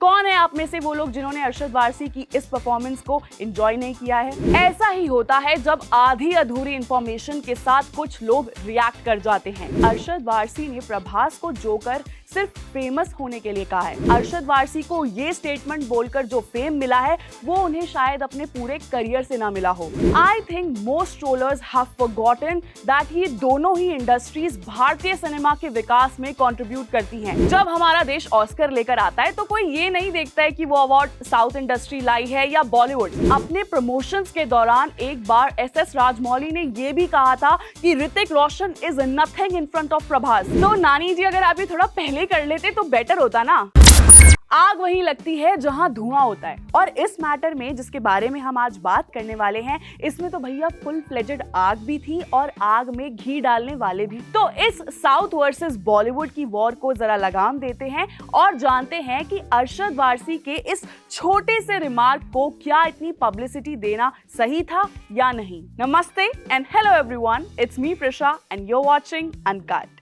कौन है आप में से वो लोग जिन्होंने अरशद वारसी की इस परफॉर्मेंस को एंजॉय नहीं किया है? ऐसा ही होता है जब आधी अधूरी इंफॉर्मेशन के साथ कुछ लोग रिएक्ट कर जाते हैं। अरशद वारसी ने प्रभास को जोकर सिर्फ फेमस होने के लिए कहा है। अरशद वारसी को ये स्टेटमेंट बोलकर जो फेम मिला है वो उन्हें शायद अपने पूरे करियर से ना मिला हो। I think most trollers have forgotten that ये दोनों ही इंडस्ट्रीज भारतीय सिनेमा के विकास में कंट्रीब्यूट करती हैं। जब हमारा देश ऑस्कर लेकर आता है तो कोई ये नहीं देखता है कि वो अवार्ड साउथ इंडस्ट्री लाई है या बॉलीवुड। अपने प्रमोशंस के दौरान एक बार एस राजमौली ने ये भी कहा था कि Hrithik Roshan is nothing in front of Prabhas. तो नानी जी, अगर आप ये थोड़ा पहले कर लेते तो बेटर होता ना। आग वहीं लगती है जहां धुआं होता है, और इस मैटर में जिसके बारे में हम आज बात करने वाले हैं, इसमें तो भैया फुल फ्लेजेड आग भी थी और आग में घी डालने वाले भी। तो इस साउथ वर्सेस बॉलीवुड की वॉर को जरा लगाम देते हैं और जानते हैं कि अरशद वारसी के इस छोटे से रिमार्क को क्या इतनी पब्लिसिटी देना सही था या नहीं। नमस्ते and hello everyone, it's me Prisha and you are watching uncut.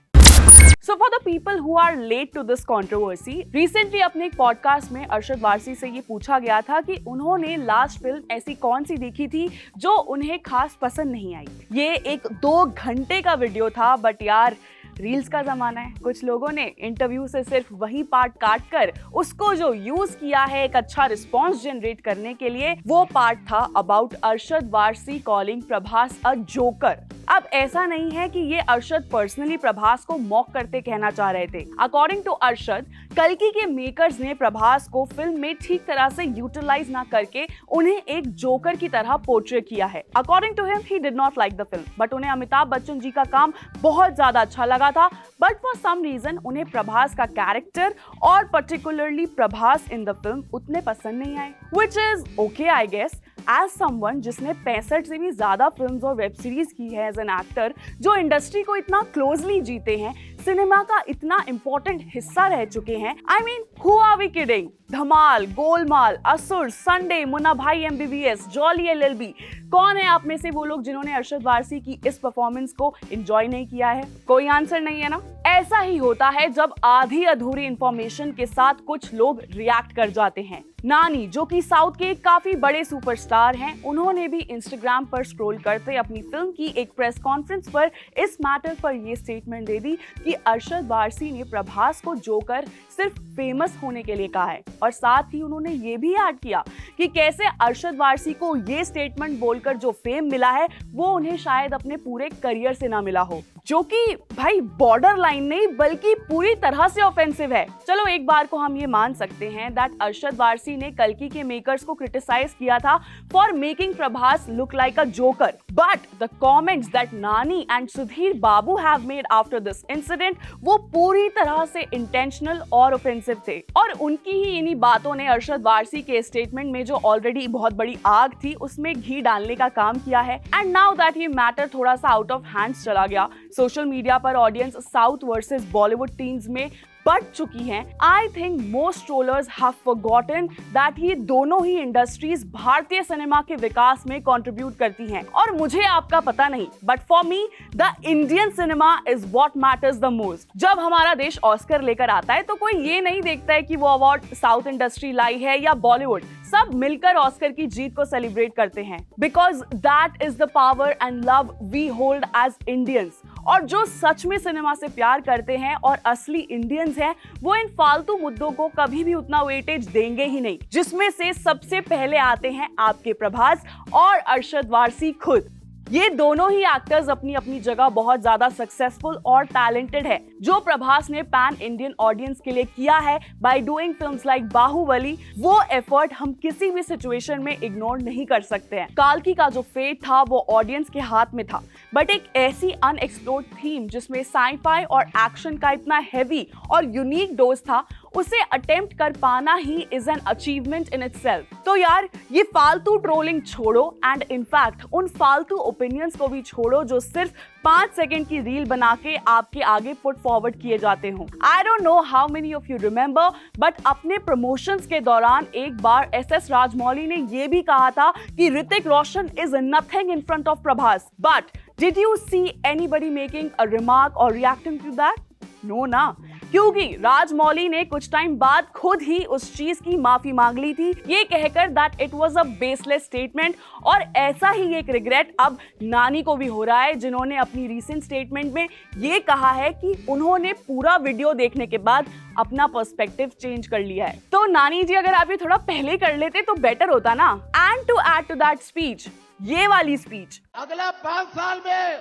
So for the people who are late to this controversy, recently अपने एक पॉडकास्ट में अरशद वारसी से ये पूछा गया था कि उन्होंने लास्ट फिल्म ऐसी कौन सी देखी थी जो उन्हें खास पसंद नहीं आई। ये एक 2 घंटे का वीडियो था, बट यार रील्स का जमाना है, कुछ लोगों ने इंटरव्यू से सिर्फ वही पार्ट काट कर उसको जो यूज किया है एक अच्छा रिस्पॉन्स जनरेट करने के लिए, वो पार्ट था about Arshad Warsi calling Prabhas a joker. अब ऐसा नहीं है कि ये अरशद पर्सनली प्रभास को मॉक करते कहना चाह रहे थे। अकॉर्डिंग टू अरशद, कल्कि के मेकर्स ने प्रभास को फिल्म में ठीक तरह से यूटिलाइज ना करके उन्हें एक जोकर की तरह पोर्ट्रे किया है। According to him, he did not like the film, but उन्हें अमिताभ बच्चन जी का काम बहुत ज्यादा अच्छा लगा था, बट फॉर सम रीजन उन्हें प्रभास का कैरेक्टर और particularly Prabhas in the film उतने पसंद नहीं आए, which is okay I guess. As someone जिसने 65 से भी ज्यादा फिल्म्स और वेब सीरीज की है एज एन एक्टर, जो इंडस्ट्री को इतना क्लोजली जीते हैं, सिनेमा का इतना इंपॉर्टेंट हिस्सा रह चुके हैं, I mean who are we kidding? Dhamaal, Golmaal, Asur, Sunday, Munna भाई MBBS, जॉली LLB, कौन है आप में से वो लोग जिन्होंने अरशद वारसी की इस परफॉर्मेंस को एंजॉय नहीं किया है? कोई आंसर नहीं है ना। ऐसा ही होता है जब आधी अधूरी इंफॉर्मेशन के साथ कुछ लोग रिएक्ट कर जाते हैं। नानी, जो कि साउथ के काफी बड़े सुपरस्टार हैं, उन्होंने भी इंस्टाग्राम पर स्क्रॉल करते अपनी फिल्म की एक प्रेस कॉन्फ्रेंस पर इस मैटर पर ये स्टेटमेंट दे दी कि अरशद वारसी ने प्रभास को जोकर सिर्फ फेमस होने के लिए कहा है, और साथ ही उन्होंने ये भी ऐड किया कि कैसे अरशद वारसी को ये स्टेटमेंट बोलकर जो फेम मिला है वो उन्हें शायद अपने पूरे करियर से ना मिला हो, जो कि भाई बॉर्डर लाइन नहीं बल्कि पूरी तरह से ऑफेंसिव है। चलो एक बार को हम ये मान सकते हैं दैट अरशद वारसी ने कल्कि के मेकर्स को क्रिटिसाइज किया था for making Prabhas look like a joker, but the comments that Nani and Sudheer Babu have made after this incident वो पूरी तरह से इंटेंशनल और ऑफेंसिव थे, और उनकी ही इन्हीं बातों ने अरशद वारसी के स्टेटमेंट में जो ऑलरेडी बहुत बड़ी आग थी उसमें घी डालने का काम किया है। एंड नाउ दैट ये मैटर थोड़ा सा आउट ऑफ हैंड्स चला गया, सोशल मीडिया पर audience south versus Bollywood teams में बढ़ चुकी हैं। I think most trollers have forgotten that ये दोनों ही इंडस्ट्रीज भारतीय सिनेमा के विकास में कंट्रीब्यूट करती हैं, और मुझे आपका पता नहीं, but for me the Indian cinema is what matters the most. जब हमारा देश ऑस्कर लेकर आता है तो कोई ये नहीं देखता है कि वो अवार्ड साउथ इंडस्ट्री लाई है या बॉलीवुड, सब मिलकर ऑस्कर की जीत को सेलिब्रेट करते हैं, because that is the power and love we hold as Indians. और जो सच में सिनेमा से प्यार करते हैं और असली इंडियंस हैं, वो इन फालतू मुद्दों को कभी भी उतना वेटेज देंगे ही नहीं, जिसमें से सबसे पहले आते हैं आपके प्रभास और अरशद वारसी खुद। ये दोनों ही एक्टर्स अपनी अपनी जगह बहुत ज्यादा सक्सेसफुल और टैलेंटेड है। जो प्रभास ने पैन इंडियन ऑडियंस के लिए किया है by doing films like Baahubali, वो एफर्ट हम किसी भी सिचुएशन में इग्नोर नहीं कर सकते हैं। काल्की का जो फेट था वो ऑडियंस के हाथ में था, बट एक ऐसी अनएक्सप्लोर्ड थीम जिसमें साइफाई और एक्शन का इतना हैवी और यूनिक डोज था, उसे अटेम्प्ट कर पाना he is an achievement in itself. तो यार ये फालतू ट्रोलिंग छोड़ो एंड इनफैक्ट उन फालतू ओपिनियंस को भी छोड़ो जो सिर्फ 5 सेकंड की रील बना के आपके आगे पुट फॉरवर्ड किए जाते हो। I don't know how many of you remember, but अपने प्रमोशंस के दौरान एक बार एस राजमौली ने यह भी कहा था कि Hrithik Roshan is nothing in front of Prabhas, but did you see anybody making a remark और रिएक्टिंग टू दैट? नो ना। क्योंकि राजमौली ने कुछ टाइम बाद खुद ही उस चीज की माफी मांग ली थी, ये कहकर that it was a baseless statement. और ऐसा ही एक रिग्रेट अब नानी को भी हो रहा है, जिन्होंने अपनी रीसेंट स्टेटमेंट में ये कहा है कि उन्होंने पूरा वीडियो देखने के बाद अपना पर्सपेक्टिव चेंज कर लिया है। तो नानी जी, अगर आप ये थोड़ा पहले कर लेते तो बेटर होता ना। And to add to that speech, ये वाली स्पीच, अगले 5 साल में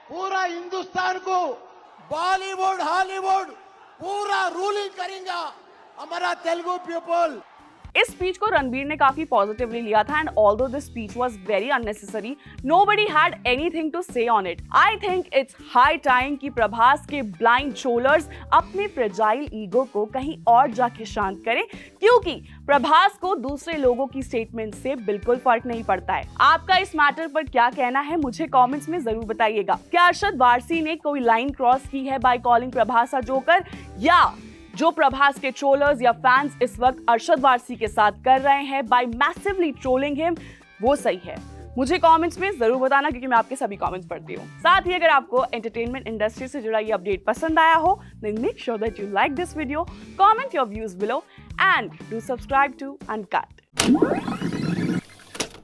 पूरा हिंदुस्तान को बॉलीवुड हॉलीवुड पूरा रूलिंग करेगा हमारा तेलुगु पीपल। इस स्पीच को रणबीर ने काफी पॉजिटिवली लिया था and although this speech was very unnecessary, nobody had anything to say on it. I think it's high time कि प्रभास के ब्लाइंड ट्रोलर्स अपने फ्रेजाइल ईगो को कहीं और जाके शांत करें, क्योंकि प्रभास को दूसरे लोगों की स्टेटमेंट से बिल्कुल फर्क नहीं पड़ता है। आपका इस मैटर पर क्या कहना है मुझे कमेंट्स में जरूर बताइएगा। क्या अरशद वारसी ने कोई लाइन क्रॉस की है by calling Prabhas a joker, या जो प्रभास के ट्रोलर्स या फैंस इस वक्त अरशद वारसी के साथ कर रहे हैं बाय मैसिवली ट्रोलिंग हिम, वो सही है? मुझे कमेंट्स में जरूर बताना, क्योंकि मैं आपके सभी कमेंट्स पढ़ती हूँ। साथ ही अगर आपको एंटरटेनमेंट इंडस्ट्री से जुड़ा ये अपडेट पसंद आया हो, then make sure that you like this video, comment your views below and do subscribe to Uncut.